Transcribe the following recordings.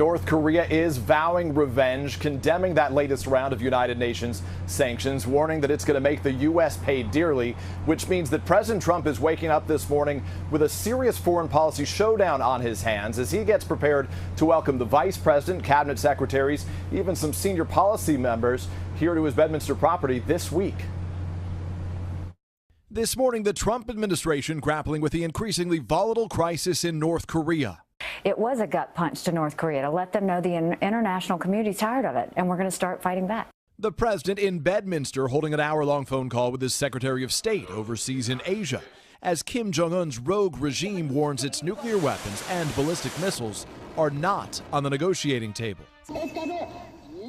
North Korea is vowing revenge, condemning that latest round of United Nations sanctions, warning that it's going to make the U.S. pay dearly, which means that President Trump is waking up this morning with a serious foreign policy showdown on his hands as he gets prepared to welcome the vice president, cabinet secretaries, even some senior policy members here to his Bedminster property this week. This morning, the Trump administration grappling with the increasingly volatile crisis in North Korea. It was a gut punch to North Korea to let them know the international community's tired of it, and we're going to start fighting back. The president in Bedminster holding an hour-long phone call with his Secretary of State overseas in Asia, as Kim Jong-un's rogue regime warns its nuclear weapons and ballistic missiles are not on the negotiating table.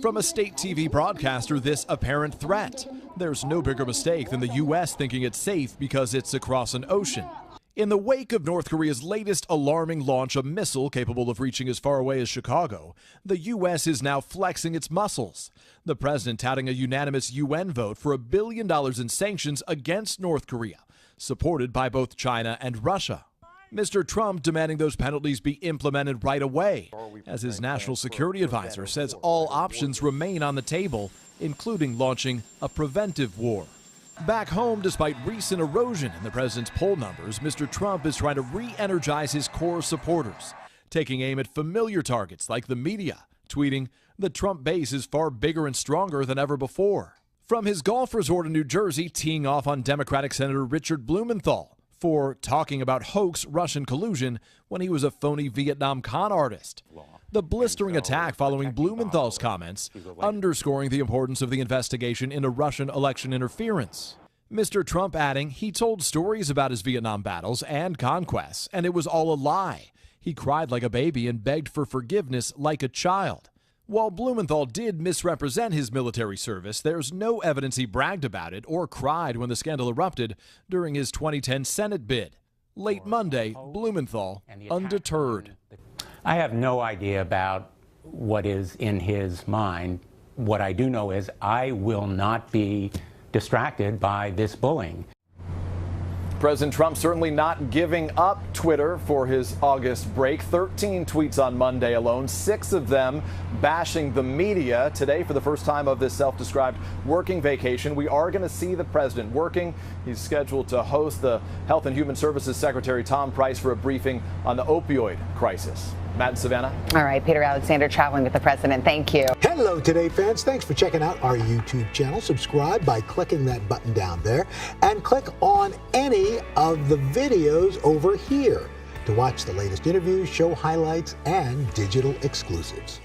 From a state TV broadcaster, this apparent threat. There's no bigger mistake than the U.S. thinking it's safe because it's across an ocean. In the wake of North Korea's latest alarming launch, a missile capable of reaching as far away as Chicago, the U.S. is now flexing its muscles. The president touting a unanimous UN vote for $1 billion in sanctions against North Korea, supported by both China and Russia. Mr. Trump demanding those penalties be implemented right away, as his national security advisor says all options remain on the table, including launching a preventive war. Back home, despite recent erosion in the president's poll numbers, Mr. Trump is trying to re-energize his core supporters, taking aim at familiar targets like the media, tweeting, "The Trump base is far bigger and stronger than ever before." From his golf resort in New Jersey, teeing off on Democratic Senator Richard Blumenthal for talking about hoax Russian collusion when he was a phony Vietnam con artist. The blistering attack following Blumenthal's comments, underscoring the importance of the investigation into Russian election interference. Mr. Trump adding he told stories about his Vietnam battles and conquests, and it was all a lie. He cried like a baby and begged for forgiveness like a child. While Blumenthal did misrepresent his military service, there's no evidence he bragged about it or cried when the scandal erupted during his 2010 Senate bid. Late Monday, Blumenthal undeterred. I have no idea about what is in his mind. What I do know is I will not be distracted by this bullying. President Trump certainly not giving up Twitter for his August break. 13 tweets on Monday alone, 6 of them bashing the media. Today, for the first time of this self-described working vacation, we are going to see the president working. He's scheduled to host the Health and Human Services Secretary Tom Price for a briefing on the opioid crisis. Matt and Savannah. All right, Peter Alexander traveling with the president. Thank you. Hello, Today fans. Thanks for checking out our YouTube channel. Subscribe by clicking that button down there and click on any of the videos over here to watch the latest interviews, show highlights, and digital exclusives.